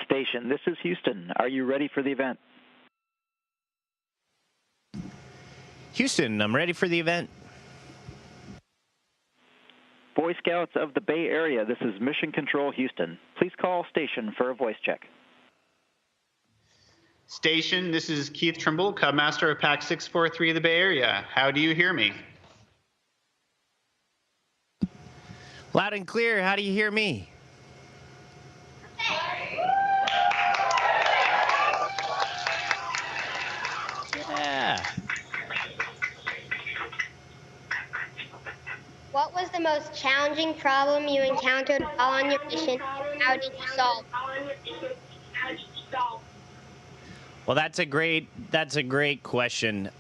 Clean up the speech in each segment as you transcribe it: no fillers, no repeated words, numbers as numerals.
Station, this is Houston. Are you ready for the event? Houston, I'm ready for the event. Boy Scouts of the Bay Area, this is Mission Control Houston. Please call station for a voice check. Station, this is Keith Trimble, Cubmaster of Pack 643 of the Bay Area. How do you hear me? Loud and clear. How do you hear me? Yeah. What was the most challenging problem you encountered while on your mission, and how did you solve? Well, that's a great question.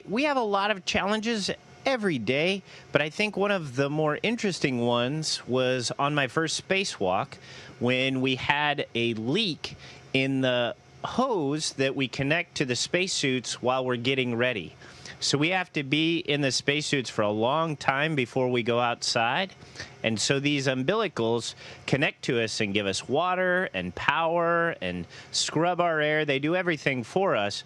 We have a lot of challenges every day, but I think one of the more interesting ones was on my first spacewalk when we had a leak in the hose that we connect to the spacesuits while we're getting ready. So we have to be in the spacesuits for a long time before we go outside. And so these umbilicals connect to us and give us water and power and scrub our air. They do everything for us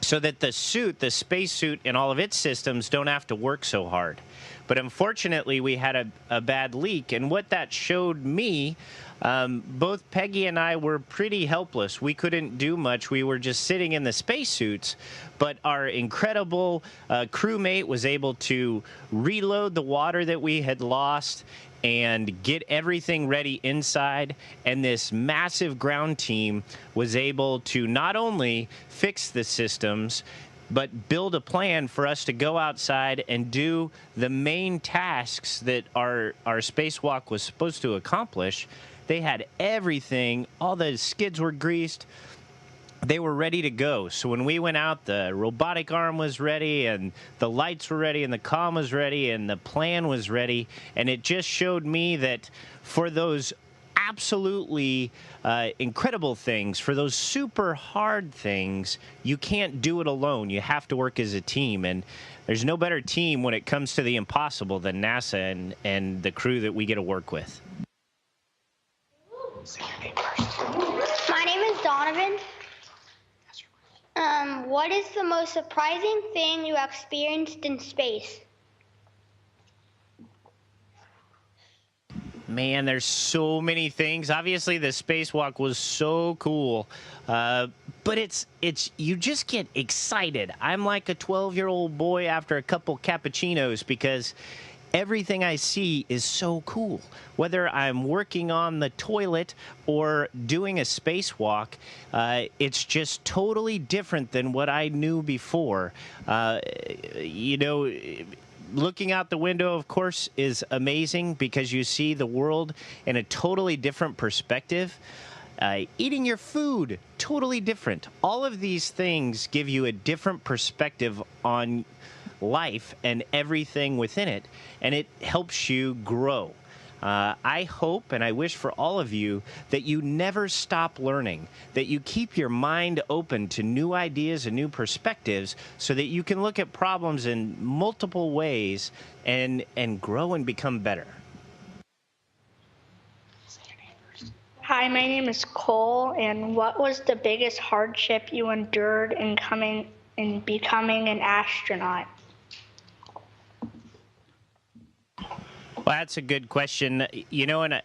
so that the suit, the spacesuit, and all of its systems don't have to work so hard. But unfortunately, we had a bad leak. And what that showed me, both Peggy and I were pretty helpless. We couldn't do much. We were just sitting in the spacesuits. But our incredible crewmate was able to reload the water that we had lost and get everything ready inside. And this massive ground team was able to not only fix the systems, but build a plan for us to go outside and do the main tasks that our spacewalk was supposed to accomplish. They had everything. All the skids were greased. They were ready to go. So when we went out, the robotic arm was ready, and the lights were ready, and the comm was ready, and the plan was ready. And it just showed me that for those absolutely incredible things, for those super hard things, you can't do it alone. You have to work as a team. And there's no better team when it comes to the impossible than NASA and the crew that we get to work with. Say your name first. My name is Donovan. What is the most surprising thing you experienced in space? Man, there's so many things. Obviously, the spacewalk was so cool, but it's you just get excited. I'm like a 12-year-old boy after a couple cappuccinos because everything I see is so cool. Whether I'm working on the toilet or doing a spacewalk, it's just totally different than what I knew before. Looking out the window, of course, is amazing because you see the world in a totally different perspective. Eating your food, totally different. All of these things give you a different perspective on life and everything within it, and it helps you grow. I hope and I wish for all of you that you never stop learning, that you keep your mind open to new ideas and new perspectives so that you can look at problems in multiple ways and grow and become better. Hi, my name is Cole, and what was the biggest hardship you endured in becoming an astronaut? Well, that's a good question. And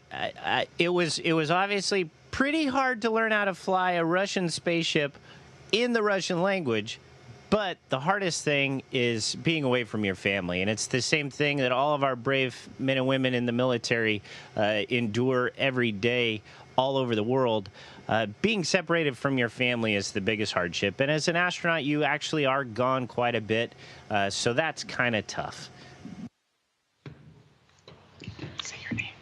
it was obviously pretty hard to learn how to fly a Russian spaceship in the Russian language, but the hardest thing is being away from your family. And it's the same thing that all of our brave men and women in the military endure every day all over the world. Being separated from your family is the biggest hardship. And as an astronaut, you actually are gone quite a bit, so that's kind of tough. Say your name.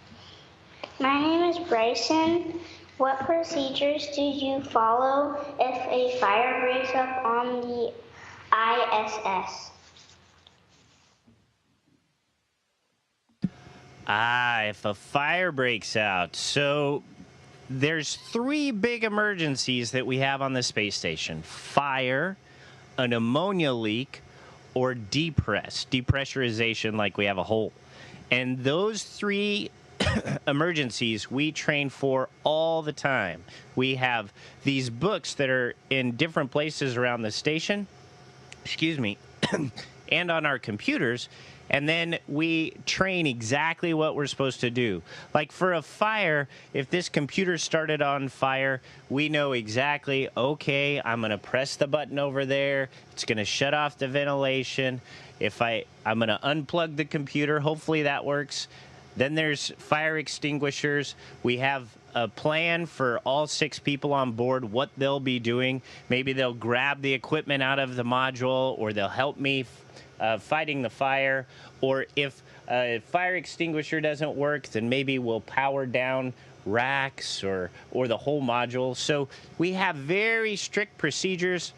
My name is Bryson. What procedures do you follow if a fire breaks up on the ISS? If a fire breaks out. So there's 3 big emergencies that we have on the space station: fire, an ammonia leak, or depressurization, like we have a hole. And those 3 emergencies we train for all the time. We have these books that are in different places around the station, excuse me, and on our computers, and then we train exactly what we're supposed to do. Like for a fire, if this computer started on fire, we know exactly, okay, I'm going to press the button over there. It's going to shut off the ventilation. If I'm going to unplug the computer, hopefully that works. Then there's fire extinguishers. We have a plan for all 6 people on board, what they'll be doing. Maybe they'll grab the equipment out of the module, or they'll help me fighting the fire. Or if a fire extinguisher doesn't work, then maybe we'll power down racks or the whole module. So we have very strict procedures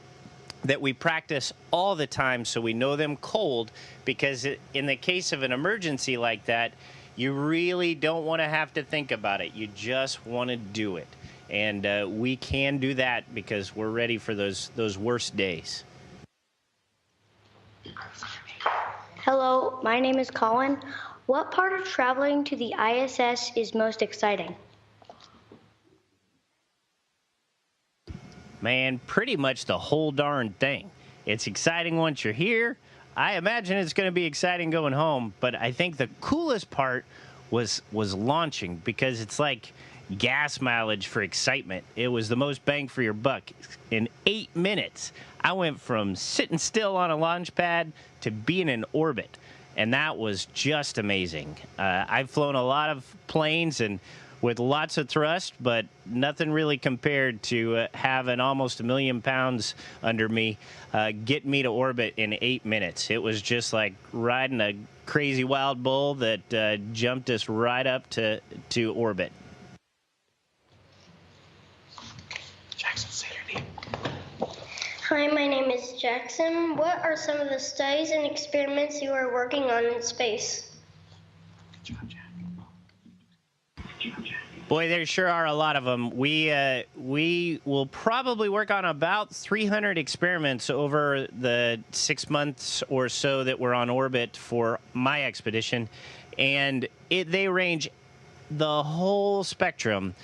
that we practice all the time, so we know them cold, because in the case of an emergency like that, you really don't want to have to think about it. You just want to do it. And we can do that because we're ready for those worst days. Hello, my name is Colin. What part of traveling to the ISS is most exciting? Man, pretty much the whole darn thing. It's exciting once you're here. I imagine it's going to be exciting going home, but I think the coolest part was launching, because it's like gas mileage for excitement. It was the most bang for your buck. In 8 minutes, I went from sitting still on a launch pad to being in orbit, and that was just amazing. I've flown a lot of planes and with lots of thrust, but nothing really compared to having almost 1 million pounds under me get me to orbit in 8 minutes. It was just like riding a crazy wild bull that jumped us right up to orbit. Jackson, say your name. Hi, my name is Jackson. What are some of the studies and experiments you are working on in space? Good job, Jack. Boy, there sure are a lot of them. We will probably work on about 300 experiments over the 6 months or so that we're on orbit for my expedition, and they range the whole spectrum.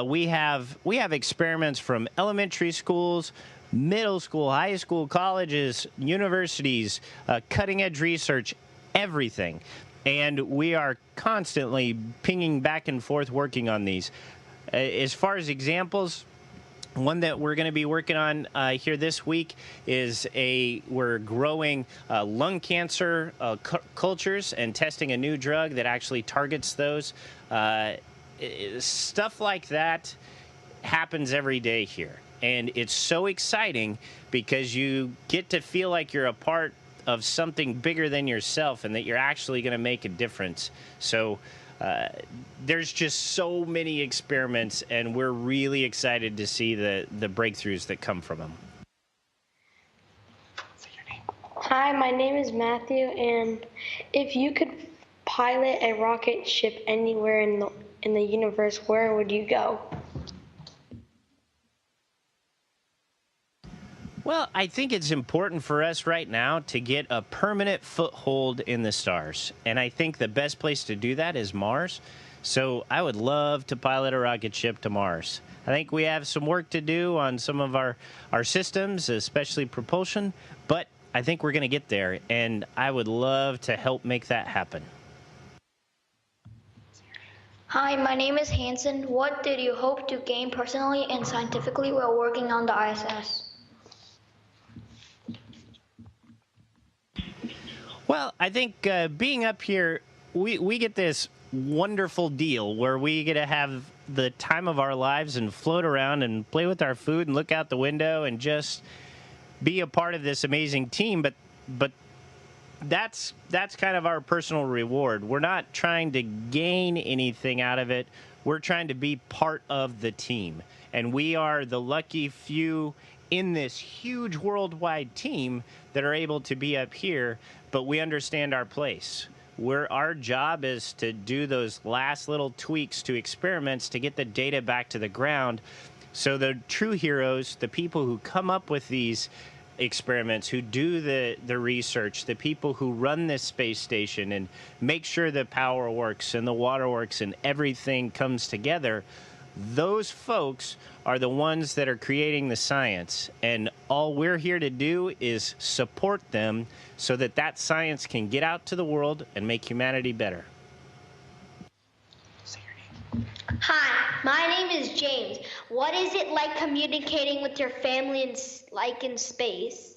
We have experiments from elementary schools, middle school, high school, colleges, universities, cutting-edge research, everything. And we are constantly pinging back and forth working on these. As far as examples, one that we're going to be working on here this week is we're growing lung cancer cultures and testing a new drug that actually targets those. Stuff like that happens every day here. And it's so exciting because you get to feel like you're a part of something bigger than yourself and that you're actually going to make a difference. So there's just so many experiments, and we're really excited to see the breakthroughs that come from them. Hi, my name is Matthew, and if you could pilot a rocket ship anywhere in the universe, where would you go? Well, I think it's important for us right now to get a permanent foothold in the stars. And I think the best place to do that is Mars. So I would love to pilot a rocket ship to Mars. I think we have some work to do on some of our systems, especially propulsion. But I think we're going to get there. And I would love to help make that happen. Hi, my name is Hanson. What did you hope to gain personally and scientifically while working on the ISS? Well, I think being up here, we get this wonderful deal where we get to have the time of our lives and float around and play with our food and look out the window and just be a part of this amazing team. But that's kind of our personal reward. We're not trying to gain anything out of it. We're trying to be part of the team. And we are the lucky few in this huge worldwide team that are able to be up here, but we understand our place. Our job is to do those last little tweaks to experiments to get the data back to the ground. So the true heroes, the people who come up with these experiments, who do the research, the people who run this space station and make sure the power works and the water works and everything comes together, those folks are the ones that are creating the science. And all we're here to do is support them so that that science can get out to the world and make humanity better. Hi, my name is James. What is it like communicating with your family in space?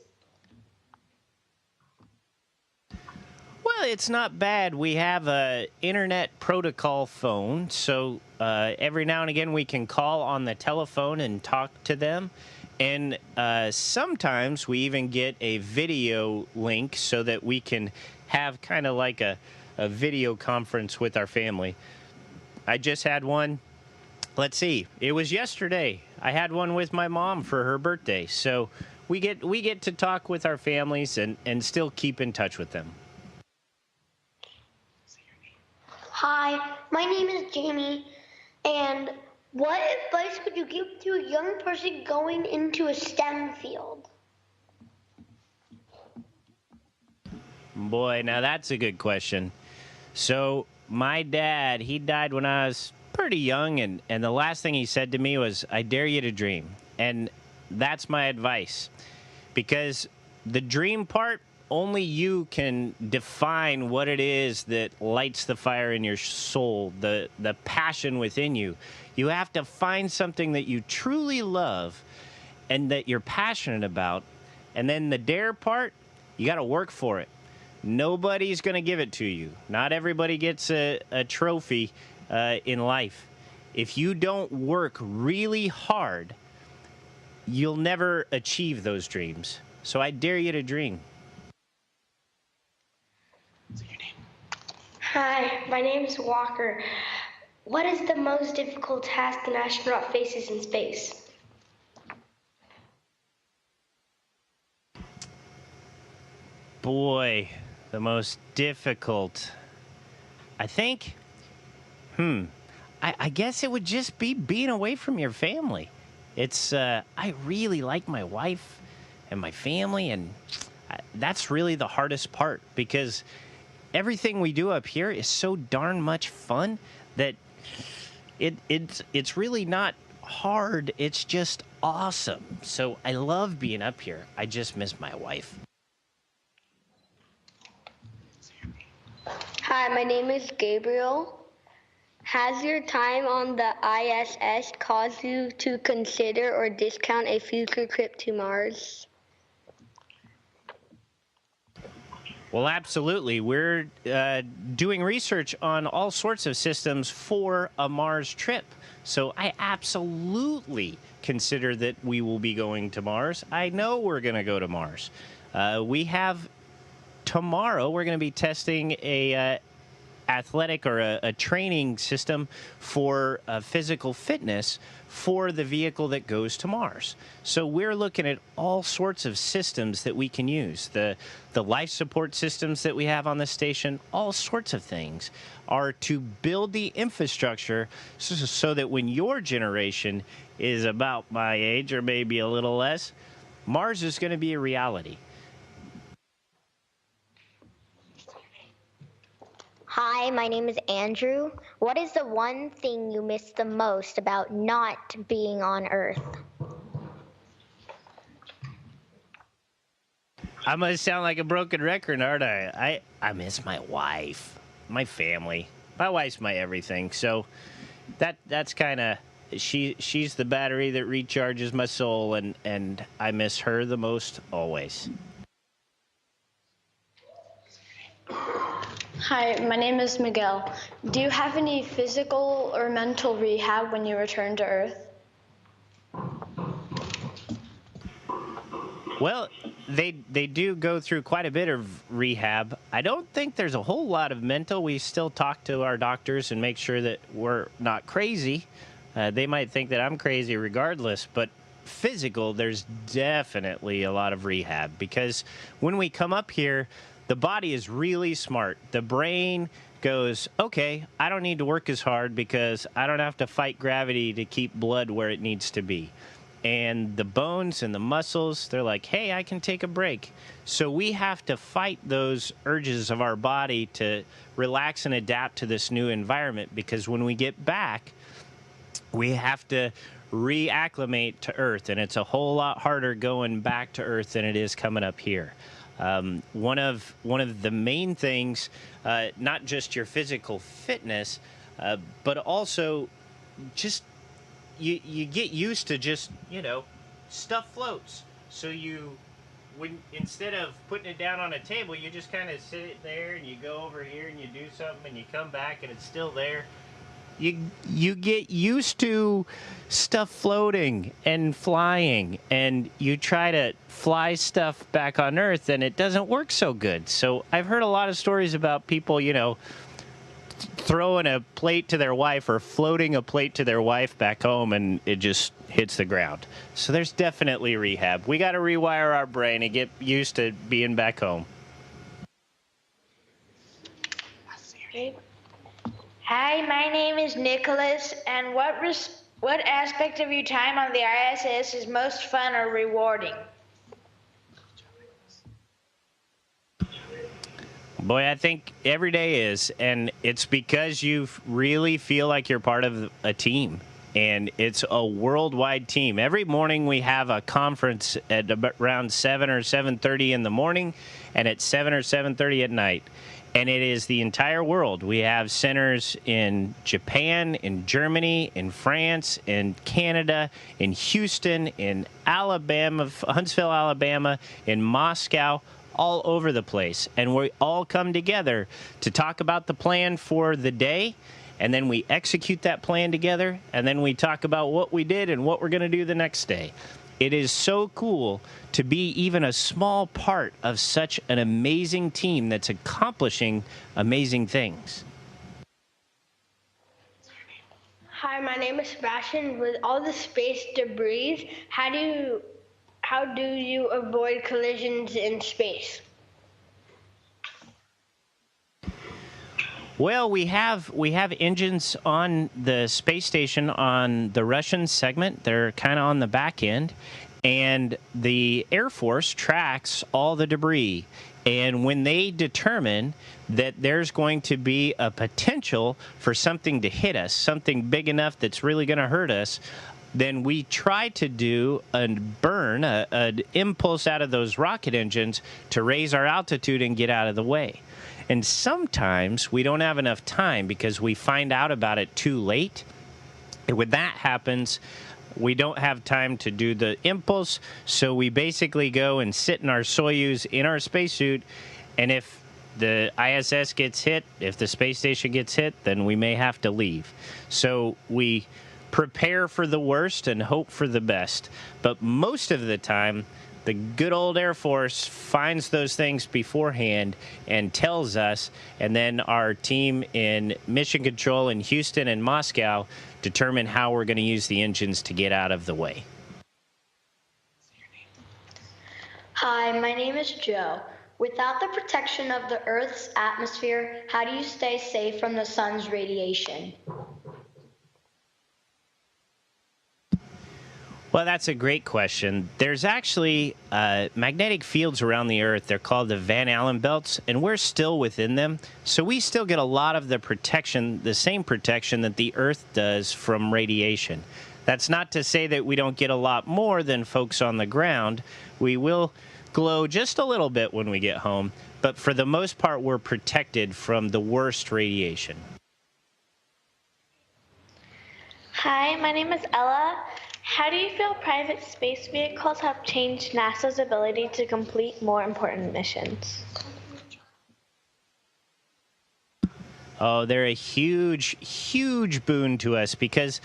Well, it's not bad. We have a internet protocol phone, so every now and again we can call on the telephone and talk to them. And sometimes we even get a video link so that we can have kind of like a video conference with our family. I just had one. Let's see. It was yesterday. I had one with my mom for her birthday. So we get to talk with our families and still keep in touch with them. Hi, my name is Jamie. And what advice would you give to a young person going into a STEM field? Boy, now that's a good question. So my dad, he died when I was pretty young, and the last thing he said to me was, I dare you to dream. And that's my advice. Because the dream part, only you can define what it is that lights the fire in your soul, the passion within you. You have to find something that you truly love and that you're passionate about. And then the dare part, you got to work for it. Nobody's going to give it to you. Not everybody gets a trophy in life. If you don't work really hard, you'll never achieve those dreams. So I dare you to dream. Hi, my name is Walker. What is the most difficult task an astronaut faces in space? Boy, the most difficult. I think, I guess it would just be being away from your family. It's, I really like my wife and my family, and that's really the hardest part, because everything we do up here is so darn much fun that it's really not hard. It's just awesome. So I love being up here. I just miss my wife. Hi, my name is Gabriel. Has your time on the ISS caused you to consider or discount a future trip to Mars? Well, absolutely. We're doing research on all sorts of systems for a Mars trip. So I absolutely consider that we will be going to Mars. I know we're going to go to Mars. We have tomorrow, we're going to be testing a athletic or a training system for physical fitness for the vehicle that goes to Mars. So we're looking at all sorts of systems that we can use. The life support systems that we have on the station, all sorts of things are to build the infrastructure so that when your generation is about my age or maybe a little less, Mars is going to be a reality. Hi, my name is Andrew. What is the one thing you miss the most about not being on Earth? I'm going to sound like a broken record, aren't I? I miss my wife, my family. My wife's my everything. So that's kind of, she's the battery that recharges my soul, and I miss her the most always. Hi, my name is Miguel. Do you have any physical or mental rehab when you return to Earth? Well, they do go through quite a bit of rehab. I don't think there's a whole lot of mental. We still talk to our doctors and make sure that we're not crazy. They might think that I'm crazy regardless, but physical, there's definitely a lot of rehab, because when we come up here, the body is really smart. The brain goes, okay, I don't need to work as hard because I don't have to fight gravity to keep blood where it needs to be. and the bones and the muscles, they're like, hey, I can take a break. So we have to fight those urges of our body to relax and adapt to this new environment, because when we get back, we have to reacclimate to Earth, and it's a whole lot harder going back to Earth than it is coming up here. One of the main things, not just your physical fitness, but also just you get used to just, stuff floats. So when instead of putting it down on a table, you just kind of sit it there, and you go over here and you do something, and you come back and it's still there. You get used to stuff floating and flying, and you try to fly stuff back on Earth, and it doesn't work so good. So I've heard a lot of stories about people, throwing a plate to their wife or floating a plate to their wife back home, and it just hits the ground. So there's definitely rehab. We got to rewire our brain and get used to being back home. Hi, my name is Nicholas, and what aspect of your time on the ISS is most fun or rewarding? Boy, I think every day is, and it's because you really feel like you're part of a team, and it's a worldwide team. Every morning we have a conference at around 7 or 7:30 in the morning, and at 7 or 7:30 at night. And it is the entire world. We have centers in Japan, in Germany, in France, in Canada, in Houston, in Alabama, Huntsville, Alabama, in Moscow, all over the place. And we all come together to talk about the plan for the day, and then we execute that plan together, and then we talk about what we did and what we're going to do the next day. It is so cool to be even a small part of such an amazing team that's accomplishing amazing things. Hi, my name is Sebastian. With all the space debris, how do you avoid collisions in space? Well, we have engines on the space station on the Russian segment. They're kind of on the back end, and the Air Force tracks all the debris. And when they determine that there's going to be a potential for something to hit us, something big enough that's really going to hurt us, then we try to do an impulse out of those rocket engines to raise our altitude and get out of the way. And sometimes we don't have enough time because we find out about it too late. And when that happens, we don't have time to do the impulse, so we basically go and sit in our Soyuz in our spacesuit, and if the ISS gets hit, if the space station gets hit, then we may have to leave. So we prepare for the worst and hope for the best. But most of the time, the good old Air Force finds those things beforehand and tells us, and then our team in Mission Control in Houston and Moscow determine how we're going to use the engines to get out of the way. Hi, my name is Joe. Without the protection of the Earth's atmosphere, how do you stay safe from the sun's radiation? Well, that's a great question. There's actually magnetic fields around the Earth. They're called the Van Allen belts, and we're still within them. So we still get a lot of the protection, the same protection that the Earth does from radiation. That's not to say that we don't get a lot more than folks on the ground. We will glow just a little bit when we get home, but for the most part, we're protected from the worst radiation. Hi, my name is Ella. How do you feel private space vehicles have changed NASA's ability to complete more important missions? Oh, they're a huge, huge boon to us because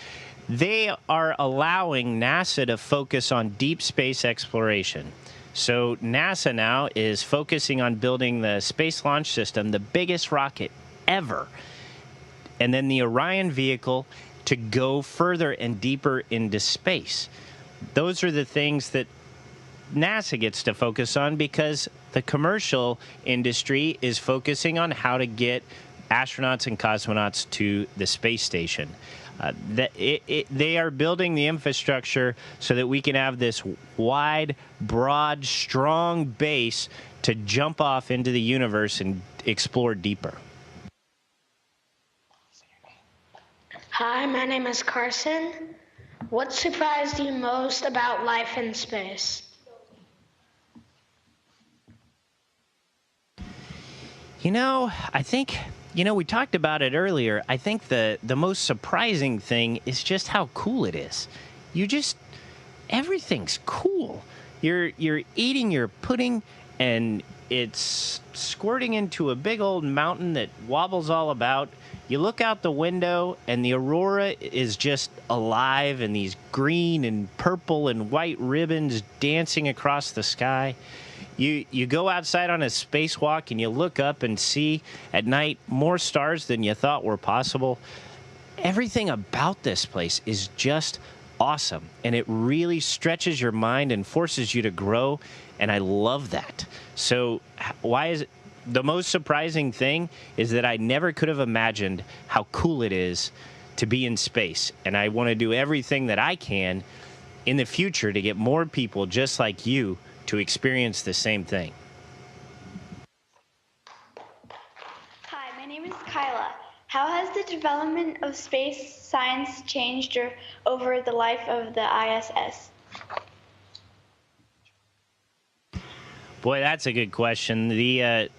they are allowing NASA to focus on deep space exploration. So NASA now is focusing on building the Space Launch System, the biggest rocket ever, and then the Orion vehicle to go further and deeper into space. Those are the things that NASA gets to focus on because the commercial industry is focusing on how to get astronauts and cosmonauts to the space station. They are building the infrastructure so that we can have this wide, broad, strong base to jump off into the universe and explore deeper. Hi, my name is Carson. What surprised you most about life in space? I think, we talked about it earlier. I think the most surprising thing is just how cool it is. Everything's cool. You're eating your pudding, and it's squirting into a big old mountain that wobbles all about. You look out the window, and the aurora is just alive, and these green and purple and white ribbons dancing across the sky. You go outside on a spacewalk, and you look up and see at night more stars than you thought were possible. Everything about this place is just awesome, and it really stretches your mind and forces you to grow, and I love that. So why is it? The most surprising thing is that I never could have imagined how cool it is to be in space, and I want to do everything that I can in the future to get more people just like you to experience the same thing. Hi, my name is Kyla. How has the development of space science changed over the life of the ISS? Boy, that's a good question. The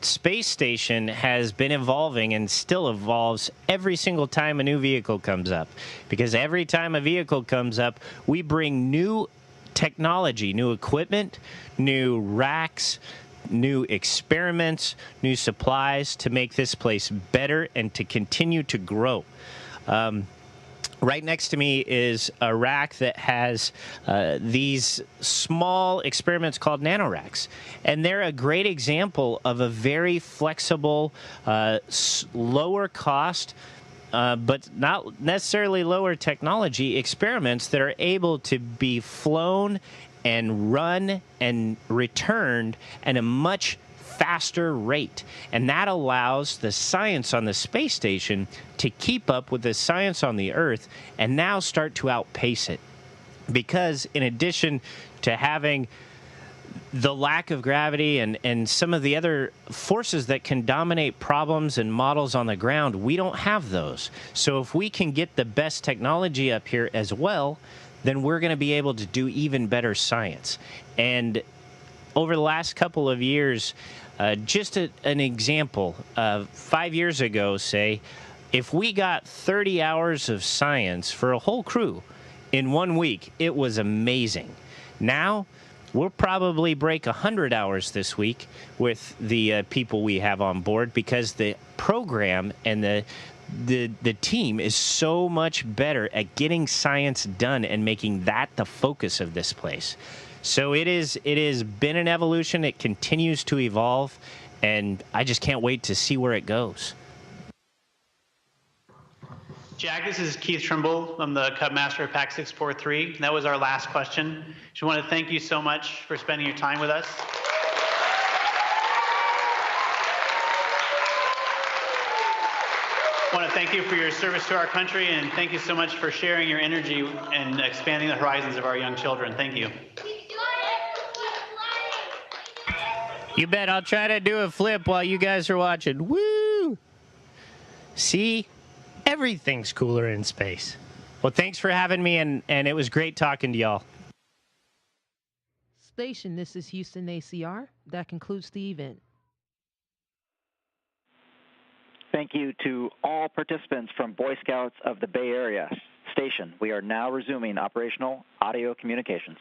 space station has been evolving and still evolves every single time a new vehicle comes up. Because every time a vehicle comes up, we bring new technology, new equipment, new racks, new experiments, new supplies to make this place better and to continue to grow. Right next to me is a rack that has these small experiments called nanoracks. And they're a great example of a very flexible, lower cost, but not necessarily lower technology experiments that are able to be flown and run and returned at a much faster rate. And that allows the science on the space station to keep up with the science on the Earth and now start to outpace it. Because in addition to having the lack of gravity and some of the other forces that can dominate problems and models on the ground, we don't have those. So if we can get the best technology up here as well, then we're going to be able to do even better science. And over the last couple of years, just an example, 5 years ago, say, if we got 30 hours of science for a whole crew in 1 week, it was amazing. Now, we'll probably break 100 hours this week with the people we have on board because the program and the team is so much better at getting science done and making that the focus of this place. So it has been an evolution. It continues to evolve, and I just can't wait to see where it goes. Jack, this is Keith Trimble. I'm the Cub Master of Pack 643. That was our last question. Just want to thank you so much for spending your time with us. I want to thank you for your service to our country, and thank you so much for sharing your energy and expanding the horizons of our young children. Thank you. You bet. I'll try to do a flip while you guys are watching. Woo! See? Everything's cooler in space. Well, thanks for having me, and it was great talking to y'all. Station, this is Houston ACR. That concludes the event. Thank you to all participants from Boy Scouts of the Bay Area. Station, we are now resuming operational audio communications.